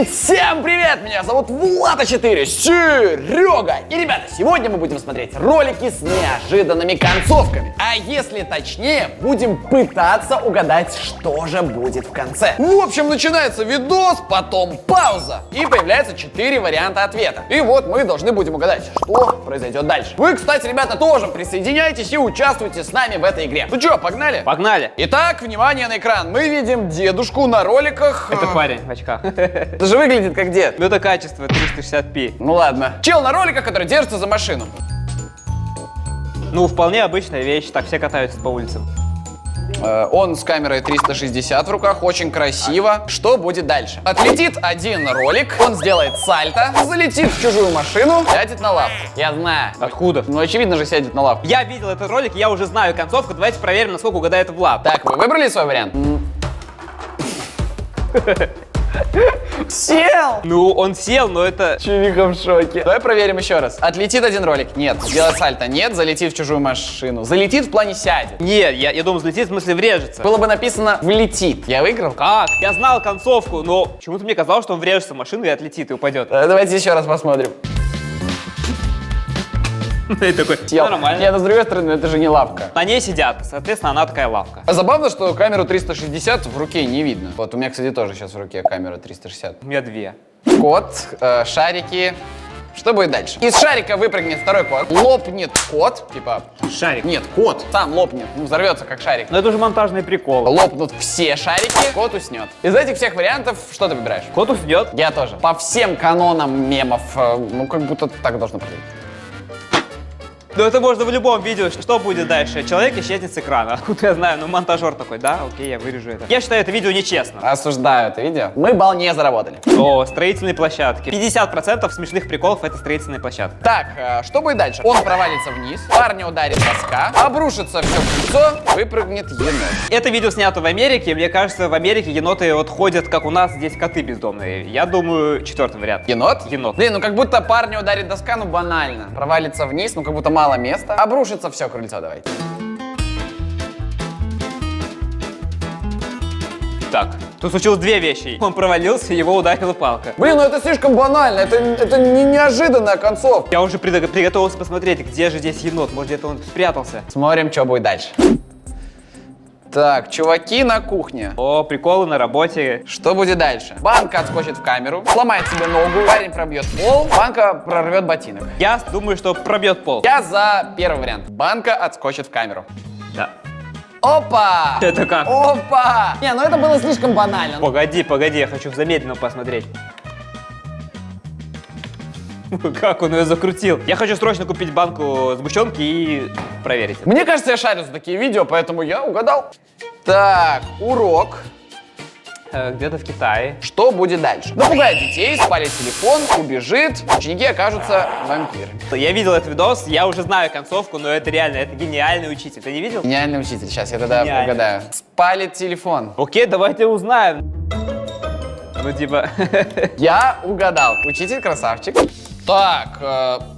И всем привет! Меня зовут Влад4, Серега. И, ребята, сегодня мы будем смотреть ролики с неожиданными концовками. А если точнее, будем пытаться угадать, что же будет в конце. В общем, начинается видос, потом пауза. И появляется 4 варианта ответа. И вот мы должны будем угадать, что произойдет дальше. Вы, кстати, ребята, тоже присоединяйтесь и участвуйте с нами в этой игре. Ну что, погнали? Погнали! Итак, внимание на экран. Мы видим дедушку на роликах. Это парень в очках. Это же выглядит как дед. Ну это качество 360p. Ну ладно. Чел на роликах, который держится за машину. Ну, вполне обычная вещь, так все катаются по улицам. Он с камерой 360 в руках, очень красиво. Что будет дальше? Отлетит один ролик, он сделает сальто, залетит в чужую машину, сядет на лавку. Я знаю. Откуда? Ну, очевидно же, сядет на лавку. Я видел этот ролик, я уже знаю концовку, давайте проверим, насколько угадает Влад. Так, вы выбрали свой вариант? Сел! Ну, он сел, но это... Чувиха в шоке. Давай проверим еще раз. Отлетит один ролик? Нет. Сделает сальто? Нет. Залетит в чужую машину? Залетит в плане сядет. Нет, я думаю, взлетит, в смысле врежется. Было бы написано «влетит». Я выиграл? Как? Я знал концовку, но почему-то мне казалось, что он врежется в машину и отлетит, и упадет. Давайте еще раз посмотрим. И такой, Сел. нормально. Нет, но с другой стороны, это же не лавка. На ней сидят, соответственно, она такая лавка. А забавно, что камеру 360 в руке не видно. Вот у меня, кстати, тоже сейчас в руке камера 360. У меня две. Кот, шарики. Что будет дальше? Из шарика выпрыгнет второй кот, лопнет кот, типа... Шарик. Нет, кот сам лопнет, взорвется как шарик. Но это уже монтажный прикол. Лопнут все шарики, кот уснет. Из этих всех вариантов, что ты выбираешь? Кот уснет. Я тоже. По всем канонам мемов, ну как будто так должно происходить. Ну это можно в любом видео. Что будет дальше? Человек исчезнет с экрана. Откуда я знаю? Ну монтажер такой, да? Окей, я вырежу это. Я считаю это видео нечестно. Осуждаю это видео. Мы балл не заработали. О, строительные площадки. 50% смешных приколов — это строительные площадки. Так, что будет дальше? Он провалится вниз, парня ударит доска, обрушится все в лицо, выпрыгнет енот. Это видео снято в Америке. Мне кажется, в Америке еноты вот ходят, как у нас здесь коты бездомные. Я думаю, четвертый вариант. Енот? Енот. Блин, ну как будто парня ударит доска, ну банально. Провалится вниз, ну как будто мало места. Обрушится все крыльцо, давайте. Так, тут случилось две вещи. Он провалился, его ударила палка. Блин, ну это слишком банально, это не неожиданная концовка. Я уже приготовился посмотреть, где же здесь енот. Может, где-то он спрятался. Смотрим, что будет дальше. Так, чуваки на кухне. О, приколы на работе. Что будет дальше? Банка отскочит в камеру, сломает себе ногу, парень пробьет пол, банка прорвет ботинок. Я думаю, что пробьет пол. Я за первый вариант. Банка отскочит в камеру. Да. Опа! Это как? Опа! Не, ну это было слишком банально. Погоди, я хочу в замедленном посмотреть. Как он ее закрутил. Я хочу срочно купить банку сгущенки и проверить. Мне кажется, я шарю за такие видео, поэтому я угадал. Так, урок. Где-то в Китае. Что будет дальше? Напугает детей, спалит телефон, убежит, ученики окажутся вампирами. Я видел этот видос, я уже знаю концовку, но это реально, это гениальный учитель. Ты не видел? Гениальный учитель. Сейчас я тогда Гениально. угадаю. Спалит телефон. Окей, давайте узнаем. Ну типа... Я угадал. Учитель красавчик. Так,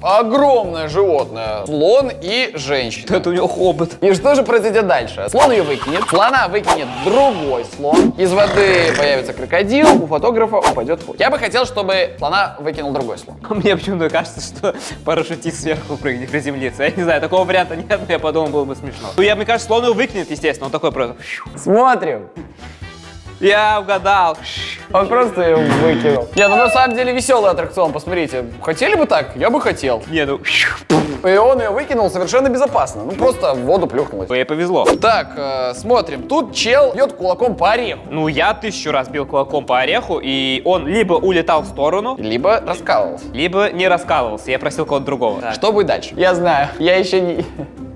огромное животное. Слон и женщина. Это у него хобот. И что же произойдет дальше? Слон ее выкинет, слона выкинет другой слон, из воды появится крокодил, у фотографа упадет фото. Я бы хотел, чтобы слона выкинул другой слон. Мне почему-то кажется, что парашютист сверху прыгнет, приземлится. Я не знаю, такого варианта нет, но я подумал, было бы смешно. Ну, мне кажется, слон его выкинет, естественно, он такой просто... Смотрим. Я угадал. Он просто ее выкинул. Не, ну на самом деле веселый аттракцион, посмотрите. Хотели бы так? Я бы хотел. Не, ну... И он ее выкинул совершенно безопасно. Ну просто в воду плюхнулась. Ей повезло. Так, смотрим. Тут чел бьет кулаком по ореху. Ну, я 1000 раз бил кулаком по ореху, и он либо улетал в сторону, Либо раскалывался. либо не раскалывался. Я просил кого-то другого. Так. Что будет дальше? Я знаю. Я еще не...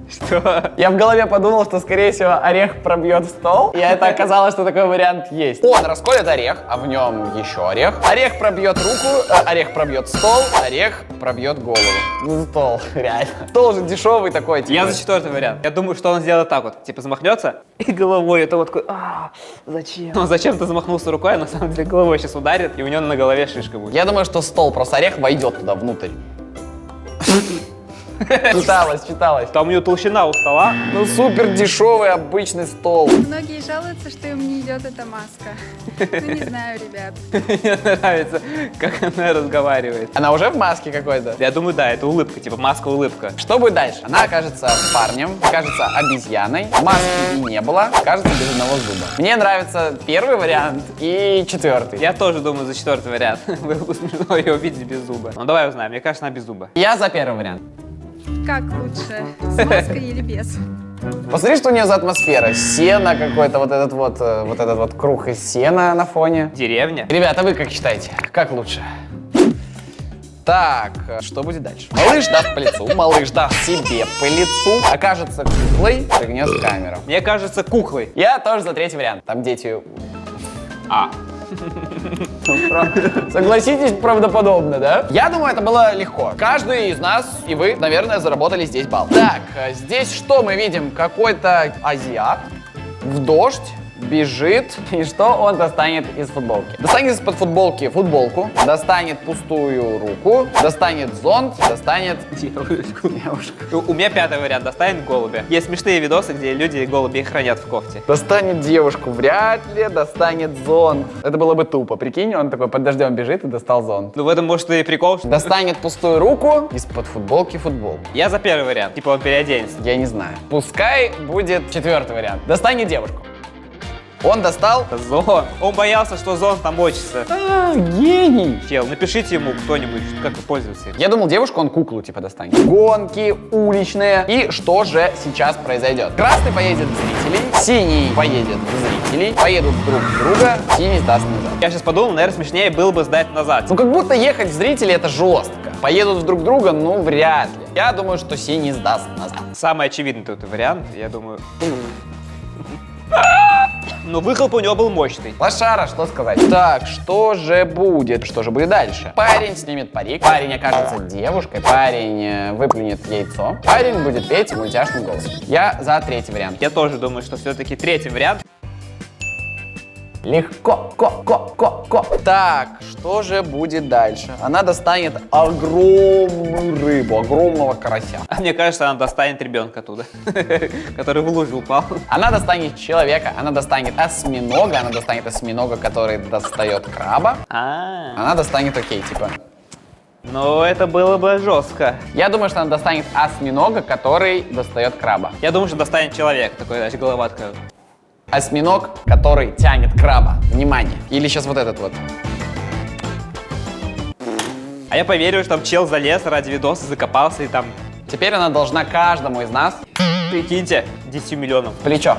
Что? Я в голове подумал, что, скорее всего, орех пробьет стол. И это оказалось, что такой вариант есть. Он расколет орех, а в нем еще орех. Орех пробьет руку, орех пробьет стол, орех пробьет голову. Ну, стол, реально. Стол же дешевый такой, типа. Я за четвертый вариант. Я думаю, что он сделает так вот. Типа замахнется и головой. Это вот такой, зачем? Он зачем-то замахнулся рукой, а на самом деле головой сейчас ударит, и у него на голове шишка будет. Я думаю, что стол, просто орех войдет туда внутрь. Читалось. Там у нее толщина у стола. Ну, супер дешевый обычный стол. Многие жалуются, что им не идет эта маска. Ну, не знаю, ребят. Мне нравится, как она разговаривает. Она уже в маске какой-то? Я думаю, да, это улыбка, типа маска-улыбка. Что будет дальше? Она окажется парнем, окажется обезьяной, маски не было, окажется без одного зуба. Мне нравится первый вариант и четвертый. Я тоже думаю за четвертый вариант. Было бы смешно ее увидеть без зуба. Ну давай узнаем, мне кажется, она без зуба. Я за первый вариант. Как лучше, с маской или без? Посмотри, что у нее за атмосфера. Сено какой-то, вот этот вот круг из сена на фоне. Деревня. Ребята, вы как считаете? Как лучше? Так, что будет дальше? Малыш даст по лицу, малыш даст себе по лицу, окажется куклой, прыгнет в камеру. Мне кажется, куклой. Я тоже за третий вариант. Там дети... Согласитесь, правдоподобно, да? Я думаю, это было легко. Каждый из нас и вы, наверное, заработали здесь балл. Так, здесь что мы видим? Какой-то азиат в дождь бежит. И что он достанет из футболки? Достанет из-под футболки футболку, достанет пустую руку, достанет зонт, достанет девушку. У меня пятый вариант. Достанет голубя. Есть смешные видосы, где люди голуби хранят в кофте. Достанет девушку, вряд ли достанет зонт. Это было бы тупо. Прикинь, он такой под дождем бежит и достал зонт. Ну в этом может и прикол. Что... Достанет пустую руку, из-под футболки футболку. Я за первый вариант. Типа он переоденется. Я не знаю. Пускай будет четвертый вариант. Достанет девушку. Он достал... Зон. Он боялся, что зон намочится. Гений! Чел, напишите ему кто-нибудь, как пользоваться им. Я думал, девушку он куклу типа достанет. Гонки уличные. И что же сейчас произойдет? Красный поедет в зрителей, синий поедет в зрителей, поедут друг в друга, синий сдаст назад. Я сейчас подумал, наверное, смешнее было бы сдать назад. Ну как будто ехать в зрителей это жестко. Поедут друг друга, ну вряд ли. Я думаю, что синий сдаст назад. Самый очевидный тут вариант, я думаю... Но выхлоп у него был мощный. Лошара, что сказать? Так, что же будет? Что же будет дальше? Парень снимет парик, парень окажется девушкой, парень выплюнет яйцо, парень будет петь мультяшным голосом. Я за третий вариант. Я тоже думаю, что все-таки третий вариант. Легко, ко. Так, что же будет дальше? Она достанет огромную рыбу, огромного карася. А мне кажется, она достанет ребенка оттуда, который в лужу упал. Она достанет человека, она достанет осьминога, который достает краба. Она достанет, окей, типа. Но это было бы жестко. Я думаю, что она достанет осьминога, который достает краба. Я думаю, что достанет человек, такой, значит, голова такая. Осьминог, который тянет краба. Внимание. Или сейчас вот этот вот. А я поверю, что там чел залез ради видоса, закопался и там... Теперь она должна каждому из нас... Прикиньте, 10 миллионов. Плечо.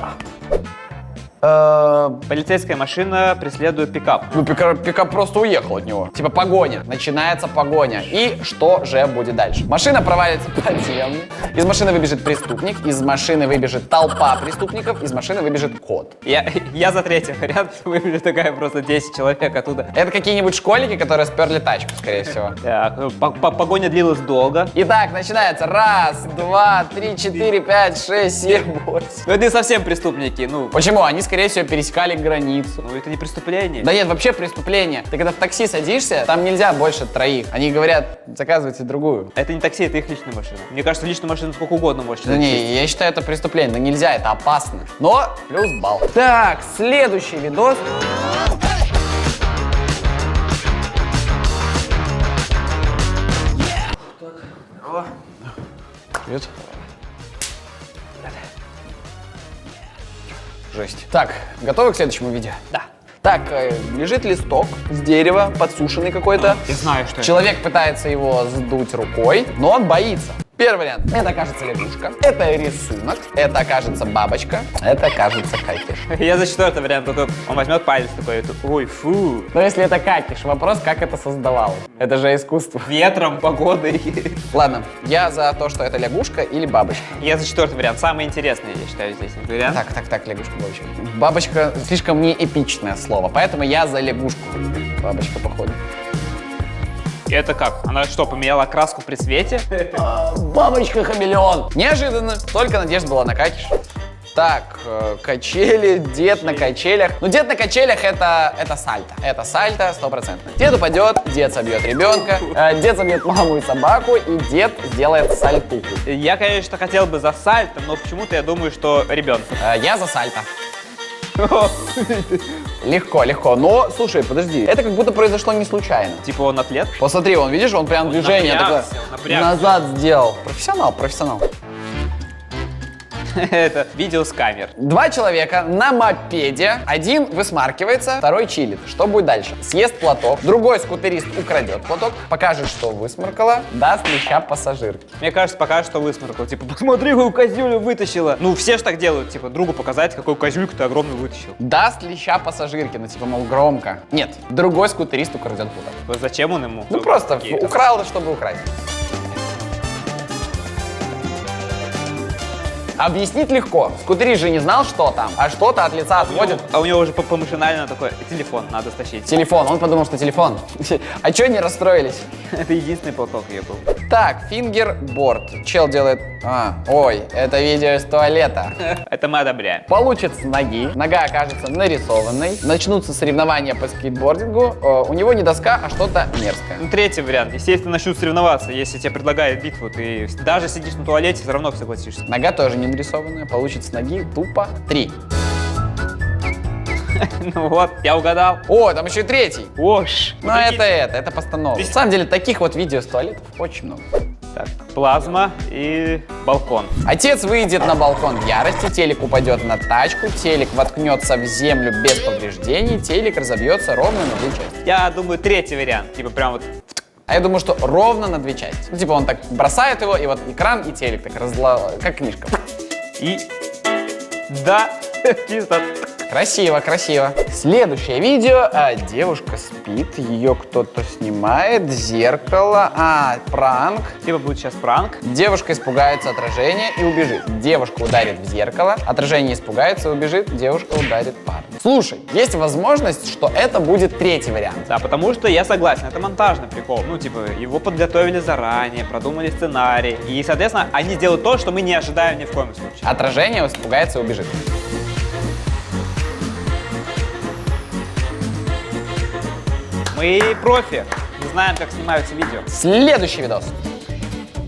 Полицейская машина преследует пикап. Ну, пикап просто уехал от него. Типа погоня. Начинается погоня. И что же будет дальше? Машина провалится под землю. Из машины выбежит преступник. Из машины выбежит толпа преступников. Из машины выбежит кот. Я за третий вариант. Выбежит такая просто 10 человек оттуда. Это какие-нибудь школьники, которые сперли тачку, скорее всего. Так, погоня длилась долго. Итак, начинается. 1, 2, 3, 4, 5, 6, 7, 8. Ну это не совсем преступники, ну... Почему? Они, скорее всего, пересекали границу. Ну это не преступление. Да нет, вообще преступление. Ты когда в такси садишься, там нельзя больше троих. Они говорят, заказывайте другую. Это не такси, это их личная машина. Мне кажется, в личную машину сколько угодно можешь Да не, я считаю, это преступление. Но нельзя, это опасно. Но плюс балл. Так, следующий видос. Привет. Жесть. Так, готовы к следующему видео? Да. Так, лежит листок с дерева, подсушенный какой-то. Я знаю, что Человек пытается его сдуть рукой, но он боится. Первый вариант. Это окажется лягушка. Это рисунок. Это окажется бабочка. Это окажется катиш. Я за четвертый вариант. Он возьмет палец такой, ой, фу. Но если это катиш, вопрос, как это создавалось. Это же искусство. Ветром, погодой. Ладно, я за то, что это лягушка или бабочка. Я за четвертый вариант. Самый интересный, я считаю, здесь вариант. Так, лягушка, бабочка. Бабочка слишком не эпичное слово, поэтому я за лягушку. Бабочка, походу. Это как? Она что, поменяла окраску при свете? Бабочка-хамелеон. Неожиданно. Только надежда была на катиш. Так, качели, дед на качелях. Ну, дед на качелях это сальто. Это сальто 100%. Дед упадет, дед собьет ребенка, дед собьет маму и собаку, и дед сделает сальтуху. Я, конечно, хотел бы за сальто, но почему-то я думаю, что ребенок. Я за сальто. Легко, легко. Но, слушай, подожди, это как будто произошло не случайно. Типа он атлет? Посмотри, он, видишь, он прям движение такое напрягся. назад сделал. Профессионал, профессионал. Это видео с камер. Два человека на мопеде. Один высмаркивается, второй чилит. Что будет дальше? Съест платок, другой скутерист украдет платок, покажет, что высморкала, даст леща пассажирке. Мне кажется, пока что высморкал. Типа, посмотри, какую козюлю вытащила. Ну, все ж так делают, типа, другу показать, какую козюльку ты огромную вытащил. Даст леща пассажирке, ну типа, мол, громко. Нет, другой скутерист украдет платок. Вот зачем он ему? Ну просто Окей. украл, чтобы украсть. Объяснить легко. Скутерист же не знал, что там, а что-то от лица отводит. А у него уже помышинально такой телефон надо стащить. Телефон. Он подумал, что телефон. А чё не расстроились? Это единственный платок я был. Так, фингерборд. Чел делает... ой, это видео из туалета. Это мы одобряем. Получит с ноги, нога окажется нарисованной, начнутся соревнования по скейтбордингу, у него не доска, а что-то мерзкое. Ну, третий вариант. Естественно, начнут соревноваться. Если тебе предлагают битву, ты даже сидишь на туалете, все равно согласишься. Нога тоже не нарисованная, получит с ноги тупо 3. Ну вот, я угадал. О, там еще и третий. Ош. Ну это постанова. На самом деле таких вот видео с туалетов очень много. Так, плазма и балкон. Отец выйдет на балкон в ярости, телек упадет на тачку, телек воткнется в землю без повреждений, телек разобьется ровно на 2 части. Я думаю, третий вариант. Типа прям вот... А я думаю, что ровно на 2 части. Ну, типа он так бросает его, и вот экран и телек так как книжка. И... Да, чисто... Красиво, красиво. Следующее видео. Девушка спит, ее кто-то снимает, зеркало, пранк. Типа будет сейчас пранк. Девушка испугается отражения и убежит. Девушка ударит в зеркало, отражение испугается и убежит, девушка ударит парня. Слушай, есть возможность, что это будет третий вариант. Да, потому что я согласен, это монтажный прикол. Ну, типа, его подготовили заранее, продумали сценарий. И, соответственно, они делают то, что мы не ожидаем ни в коем случае. Отражение испугается и убежит. Мы профи, мы знаем, как снимаются видео. Следующий видос.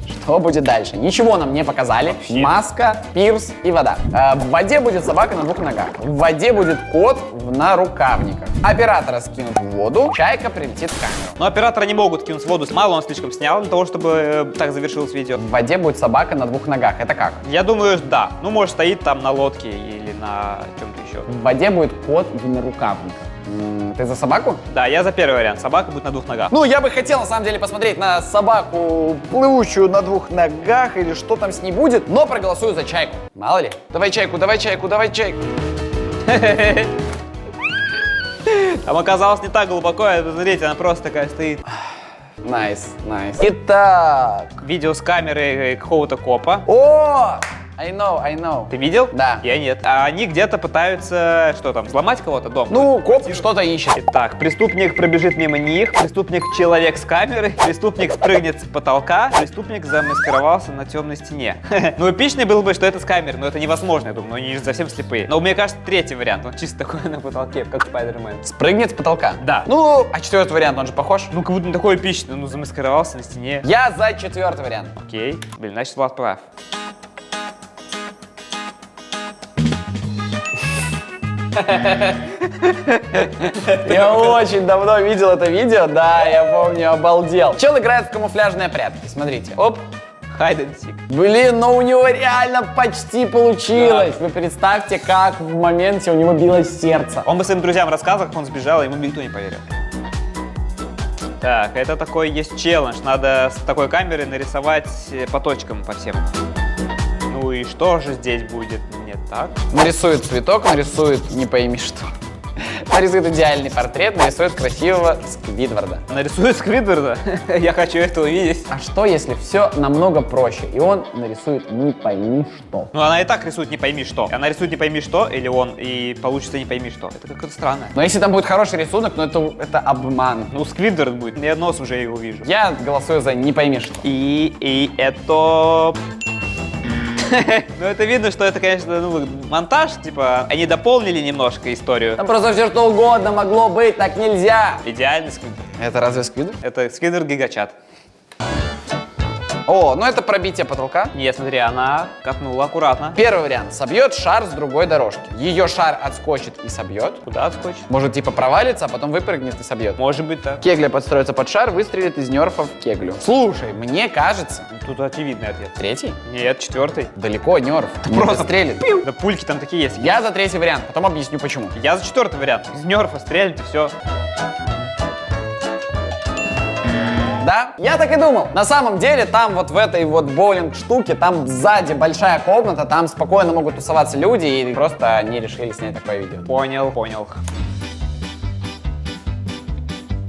Что будет дальше? Ничего нам не показали. Маска, пирс и вода. В воде будет собака на 2 ногах. В воде будет кот на рукавниках. Оператора скинут в воду, чайка прилетит в камеру. Но операторы не могут кинуть в воду. Мало он слишком снял для того, чтобы так завершилось видео. В воде будет собака на 2 ногах. Это как? Я думаю, да. Ну, может, стоит там на лодке или на чем-то еще. В воде будет кот на рукавниках. Ты за собаку? Да, я за первый вариант. Собака будет на 2 ногах. Ну, я бы хотел, на самом деле, посмотреть на собаку, плывущую на 2 ногах, или что там с ней будет, но проголосую за чайку. Мало ли. Давай чайку, давай чайку, давай чайку. Там оказалось не так глубоко, смотрите, она просто такая стоит. Найс, найс. Итак. Видео с камеры какого-то копа. О! I know. Ты видел? Да. Я нет. А они где-то пытаются, что там, взломать кого-то дом? Ну, коп что-то ищет. Итак, преступник пробежит мимо них, преступник человек с камеры, преступник спрыгнет с потолка, преступник замаскировался на темной стене. Ну, эпичный был бы, что это с камеры, но это невозможно, я думаю, но они же совсем слепые. Но мне кажется, третий вариант, он чисто такой на потолке, как Спайдермен. Спрыгнет с потолка? Да. Ну, а 4-й вариант, он же похож? Ну, как будто он такой эпичный, ну, замаскировался на стене. Я за 4-й вариант. Окей. Блин, значит, Влад прав. Я очень давно видел это видео, да, я помню, обалдел. Чел играет в камуфляжные прятки, смотрите. Оп. Hide and seek. Блин, но у него реально почти получилось. Вы представьте, как в моменте у него билось сердце. Он бы своим друзьям рассказывал, как он сбежал, и ему бы никто не поверил. Так, это такой есть челлендж. Надо с такой камерой нарисовать по точкам по всем. Ну и что же здесь будет не так? Нарисует цветок, нарисует не пойми что. Нарисует идеальный портрет, нарисует красивого Сквидварда. Нарисует Сквидварда? Я хочу это увидеть. А что, если все намного проще, и он нарисует не пойми что? Ну она и так рисует не пойми что. Она рисует не пойми что, или он, и получится не пойми что. Это как-то странно. Но если там будет хороший рисунок, но это обман. Ну Сквидвард будет, я нос уже его вижу. Я голосую за не пойми что. И это... Ну это видно, что это, конечно, ну, монтаж, типа, они дополнили немножко историю. Там просто все что угодно могло быть, так нельзя. Идеальный сквидер. Это разве сквидер? Это сквидер гигачат. О, ну это пробитие потолка. Не, смотри, она катнула аккуратно. Первый вариант. Собьет шар с другой дорожки. Ее шар отскочит и собьет. Куда отскочит? Может типа провалится, а потом выпрыгнет и собьет. Может быть так. Кегля подстроится под шар, выстрелит из нерфа в кеглю. Слушай, мне кажется... Тут очевидный ответ. Третий? Нет, четвертый. Далеко нерф. Не Просто стрелит. Да пульки там такие есть. Я за третий вариант, потом объясню почему. Я за четвертый вариант. Из нерфа стрелять и все. Да? Я так и думал. На самом деле, там вот в этой вот боулинг-штуке, там сзади большая комната, там спокойно могут тусоваться люди, и просто они решили снять такое видео. Понял, понял.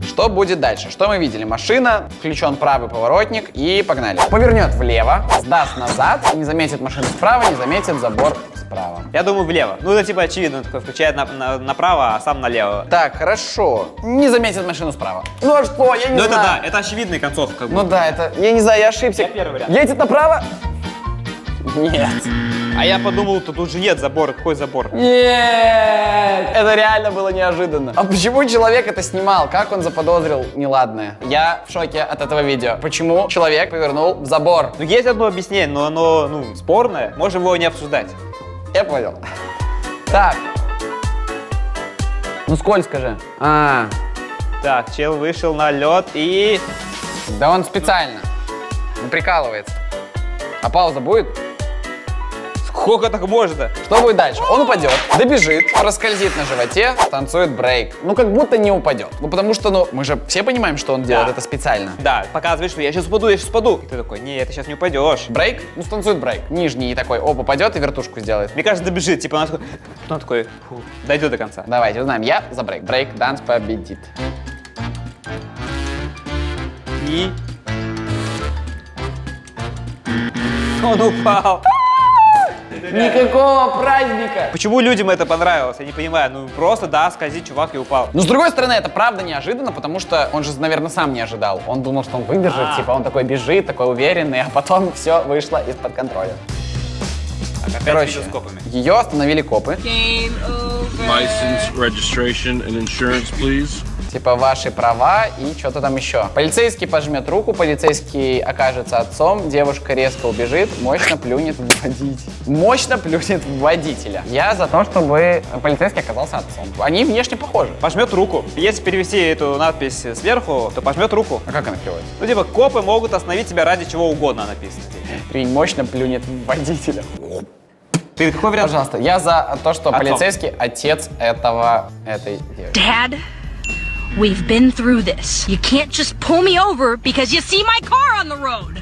Что будет дальше? Что мы видели? Машина, включен правый поворотник и погнали. Повернет влево, сдаст назад, не заметит машину справа, не заметит забор справа. Я думаю, влево. Ну, это типа очевидно, он такой включает направо, а сам налево. Так, хорошо. Не заметит машину справа. Ну а что? Я не Ну, это знаю. да, это очевидная концовка. Как Ну будто. да, это... Я не знаю, я ошибся. Я первый вариант. Едет направо? Нет. А я подумал, то тут же нет забора. Какой забор? Нет! Это реально было неожиданно. А почему человек это снимал? Как он заподозрил неладное? Я в шоке от этого видео. Почему человек повернул в забор? Ну, есть одно объяснение, но оно, ну, спорное. Можем его не обсуждать. Я понял. Так. Ну скользко же. Так, чел вышел на лед и... Да он специально. Он прикалывается. А пауза будет? Сколько так можно? Что будет дальше? Он упадет, добежит, раскользит на животе, танцует брейк. Ну, как будто не упадет. Ну, потому что, ну, мы же все понимаем, что он делает Да. это специально. Да, показывает, что я сейчас упаду, я сейчас упаду. И ты такой, нет, ты сейчас не упадешь. Брейк? Ну, станцует брейк. Нижний и такой, оп, упадет и вертушку сделает. Мне кажется, добежит, типа, он такой, фу, дойдет до конца. Давайте узнаем. Я за брейк. Брейк, данс победит. И... Он упал. Никакого праздника! Почему людям это понравилось? Я не понимаю. Ну, просто, да, скользит чувак и упал. Но с другой стороны, это правда неожиданно, потому что он же, наверное, сам не ожидал. Он думал, что он выдержит, типа он такой бежит, такой уверенный, а потом все вышло из-под контроля. Так, опять Короче, с видеоскопами. ее остановили копы. License, registration, and insurance, please. Типа ваши права и что-то там еще. Полицейский пожмет руку, полицейский окажется отцом, девушка резко убежит, мощно плюнет в водителя. Мощно плюнет в водителя. Я за то, чтобы полицейский оказался отцом. Они внешне похожи. Пожмет руку. Если перевести эту надпись сверху, то пожмет руку. А как она переводится? Ну, типа, копы могут остановить тебя ради чего угодно, написано. Прикинь, мощно плюнет в водителя. Ты какой вариант? Пожалуйста, я за то, что Отцом. полицейский отец этой девушки. Dad, we've been through this. You can't just pull me over because you see my car on the road.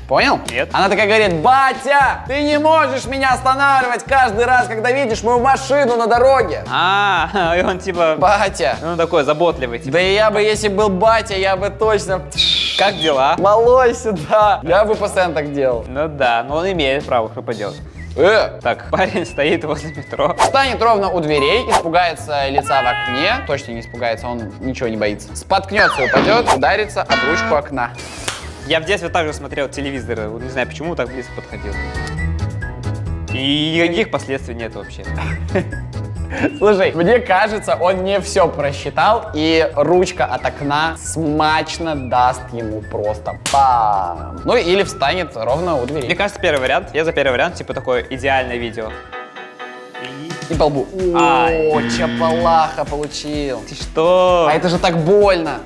Понял? Нет. Она такая говорит: батя, ты не можешь меня останавливать каждый раз, когда видишь мою машину на дороге. И он типа... Батя. Он такой заботливый, типа. Да и я бы, если был батя, я бы точно... Как дела? Малой сюда. Я бы постоянно так делал. Ну да, но он имеет право, что поделать. Так, парень стоит возле метро. Встанет ровно у дверей, испугается лица в окне. Точно не испугается, он ничего не боится. Споткнется и упадет, ударится об ручку окна. Я в детстве также смотрел телевизор, вот не знаю, почему так близко подходил. И никаких последствий нет вообще. Слушай, мне кажется, он не все просчитал, и ручка от окна смачно даст ему просто пам. Ну или встанет ровно у Мне двери. кажется, первый вариант. Я за первый вариант, типа такое идеальное видео. И по лбу. Ай. О, чапалаха получил. Ты что? А это же так больно.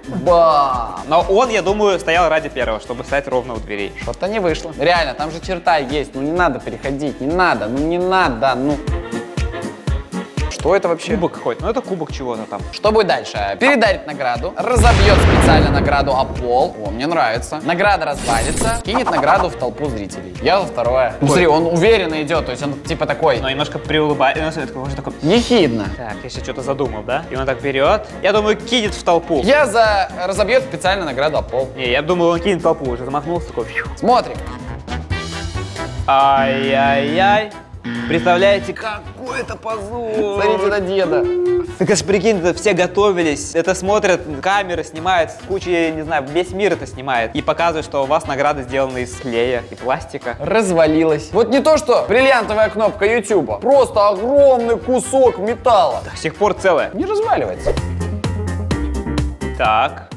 Бам. Но он, я думаю, стоял ради первого, чтобы стать ровно у дверей. Что-то не вышло. Реально, там же черта есть. Ну не надо переходить, не надо, ну не надо, ну. Что это вообще? Кубок какой-то, ну это кубок чего-то там. Что будет дальше? Передарит награду, разобьет специально награду о пол. О, мне нравится. Награда развалится, кинет награду в толпу зрителей. Я за второе. Ну, смотри, он уверенно идет, то есть он типа такой Но немножко приулыбается, уже такой... ехидно. Так, я сейчас что-то задумал, да? И он так вперед. Я думаю, кинет в толпу. Я за разобьет специально награду о пол. Не, я думаю, он кинет в толпу, уже замахнулся такой. Смотрим. Ай-яй-яй. Представляете, какой это позор! Смотрите на деда. Так аж прикинь, это все готовились, это смотрят, камеры снимают, куча, не знаю, весь мир это снимает. И показывают, что у вас награды сделаны из клея и пластика. Развалилась. Вот не то, что бриллиантовая кнопка Ютуба, просто огромный кусок металла. До сих пор целое. Не разваливается. Так.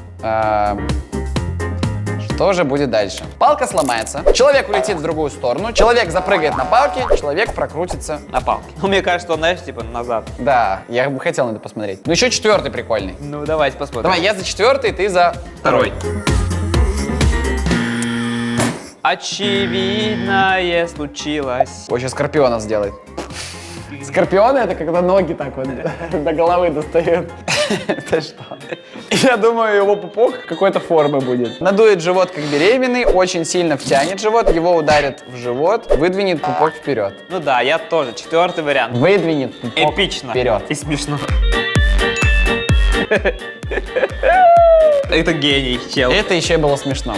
Что же будет дальше? Палка сломается, человек улетит в другую сторону, человек запрыгает на палке, человек прокрутится. На палке. Ну, мне кажется, он, знаешь, типа назад. Да, я бы хотел на это посмотреть. Ну еще четвертый прикольный. Ну, давайте посмотрим. Давай, я за четвертый, ты за Второй. Очевидное случилось. Ой, сейчас Скорпиона сделает. Скорпионы — это когда ноги так вот до головы достают. Это что? Я думаю, его пупок какой-то формы будет. Надует живот как беременный, очень сильно втянет живот, его ударит в живот, выдвинет пупок вперед. Ну да, я тоже. Четвертый вариант. Выдвинет пупок Эпично. вперед. И смешно. Это гений, чел. Это еще и было смешно.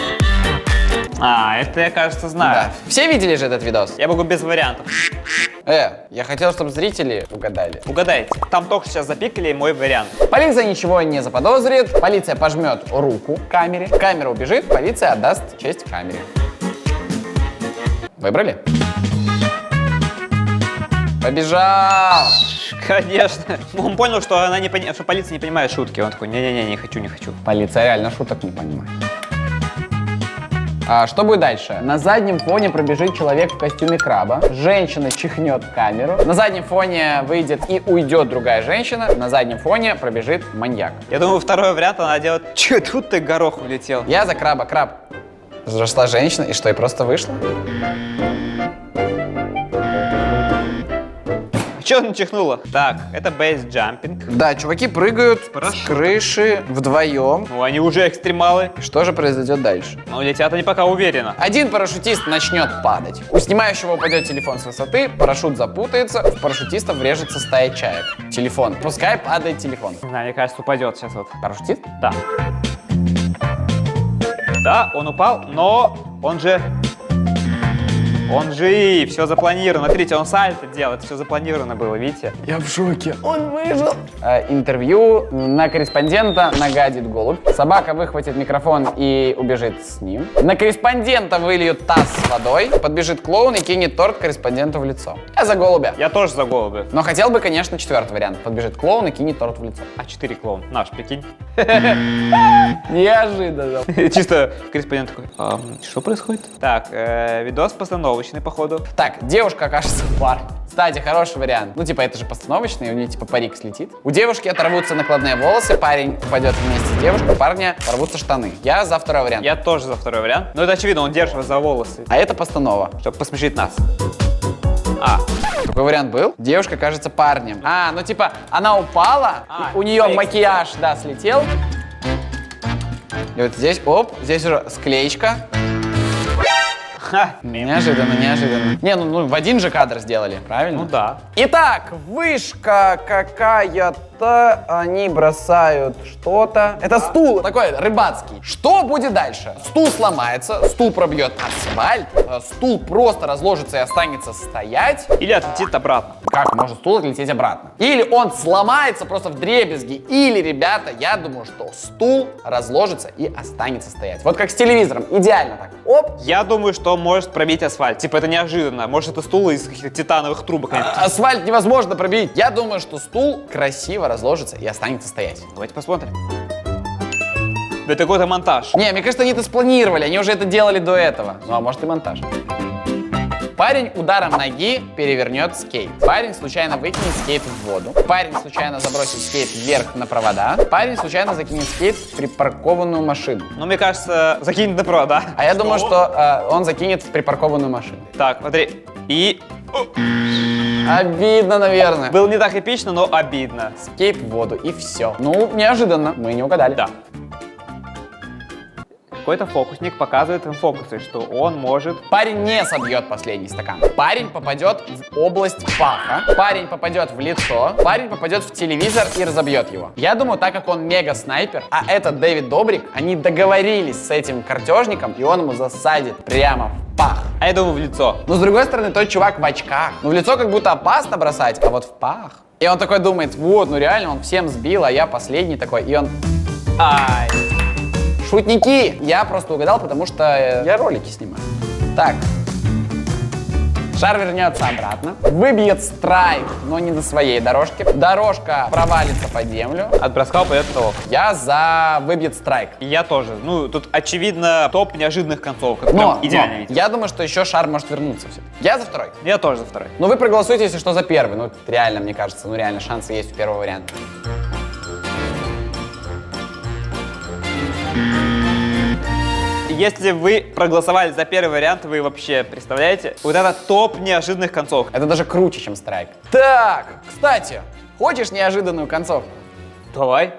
А, это я, кажется, знаю. Да. Все видели же этот видос? Я могу без вариантов. Я хотел, чтобы зрители угадали. Угадайте. Там только сейчас запикали мой вариант. Полиция ничего не заподозрит, полиция пожмет руку камере, камера убежит, полиция отдаст честь камере. Выбрали? Побежал! Конечно. Он понял, что она не что полиция не понимает шутки. Он такой, не-не-не, не хочу, не хочу. Полиция реально шуток не понимает. А что будет дальше? На заднем фоне пробежит человек в костюме краба, женщина чихнет в камеру, на заднем фоне выйдет и уйдет другая женщина, на заднем фоне пробежит маньяк. Я думаю, второй вариант она делает, че тут ты горох улетел? Я за краба, краб. Взросла женщина, и что, и просто вышла? Че она чихнула? Так, это бейсджампинг. Да, чуваки прыгают с крыши вдвоем. Ну, они уже экстремалы. Что же произойдет дальше? Но летят они пока уверенно. Один парашютист начнет падать. У снимающего упадет телефон с высоты, парашют запутается, в парашютиста врежется стая чаек. Телефон. Пускай падает телефон. Не знаю, мне кажется, упадет сейчас вот. Парашютист? Да. Да, он упал, но он же и все запланировано. Смотрите, он сальто делает, все запланировано было, видите? Я в шоке. Он выжил. Интервью на корреспондента нагадит голубь. Собака выхватит микрофон и убежит с ним. На корреспондента выльют таз с водой. Подбежит клоун и кинет торт корреспонденту в лицо. Я за голубя. Я тоже за голубя. Но хотел бы, конечно, четвертый вариант. Подбежит клоун и кинет торт в лицо. А 4 клоун. Наш, прикинь. Неожиданно. Чисто корреспондент такой, что происходит? Так, видос постановочный, походу. Так, девушка окажется парнем. Кстати, хороший вариант. Ну, типа, это же постановочный, у нее, типа, парик слетит. У девушки оторвутся накладные волосы, парень упадет вместе с девушкой, у парня порвутся штаны. Я за второй вариант. Я тоже за второй вариант. Но это очевидно, он держит вас за волосы, А это постанова. чтобы посмешить нас. Такой вариант был. Девушка кажется парнем. Ну, типа, она упала, у нее фейк. макияж, да, слетел. И вот здесь, здесь уже склеечка. Ха, Неожиданно, неожиданно. Не, ну в один же кадр сделали, правильно? ну да. Итак, вышка какая-то, они бросают что-то. Это стул такой рыбацкий. Что будет дальше? Стул сломается, стул пробьет асфальт, стул просто разложится и останется стоять. Или отлетит обратно. Как может стул отлететь обратно? Или он сломается просто вдребезги, или, ребята, я думаю, что стул разложится и останется стоять. Вот как с телевизором, идеально так. Оп, Я думаю, что он может пробить асфальт. Типа это неожиданно. Может это стул из каких-то титановых трубок. асфальт невозможно пробить. Я думаю, что стул красиво разложится и останется стоять. Давайте посмотрим. Да это какой-то монтаж. Не, мне кажется, они это спланировали, они уже это делали до этого. Ну, а может и монтаж. Парень ударом ноги перевернет скейт. Парень случайно выкинет скейт в воду. Парень случайно забросит скейт вверх на провода. Парень случайно закинет скейт в припаркованную машину. Ну, мне кажется, закинет на провода. А я думаю, что он закинет в припаркованную машину. Так, смотри. И Обидно, наверное. было не так эпично, но обидно. Скейт в воду, и все. Ну, неожиданно. Мы не угадали. Да. какой-то фокусник показывает им фокусы, что он может... Парень не собьет последний стакан. Парень попадет в область паха. Парень попадет в лицо. Парень попадет в телевизор и разобьет его. Я думаю, так как он мега-снайпер, а этот Дэвид Добрик, они договорились с этим картежником, и он ему засадит прямо в пах. А я думаю, в лицо. Но с другой стороны, тот чувак в очках. Ну, в лицо как будто опасно бросать, а вот в пах. И он такой думает, вот, ну реально, он всем сбил, а я последний такой. И он... Ай. Шутники! Я просто угадал, потому что я ролики снимаю. Так. Шар вернется обратно. Выбьет страйк, но не на своей дорожке. Дорожка провалится под землю. От броска упадет в потолок. Я за выбьет страйк. И я тоже. Ну, тут, очевидно, топ неожиданных концовок. Это прям идеально видно. Я думаю, что еще шар может вернуться все. Я за второй. Я тоже за второй. Ну вы проголосуйте, если что, за первый. Ну реально, мне кажется, ну реально шансы есть у первого варианта. Если вы проголосовали за первый вариант, вы вообще представляете? Вот это топ неожиданных концовок. Это даже круче, чем страйк. Так, кстати, хочешь неожиданную концовку? Давай.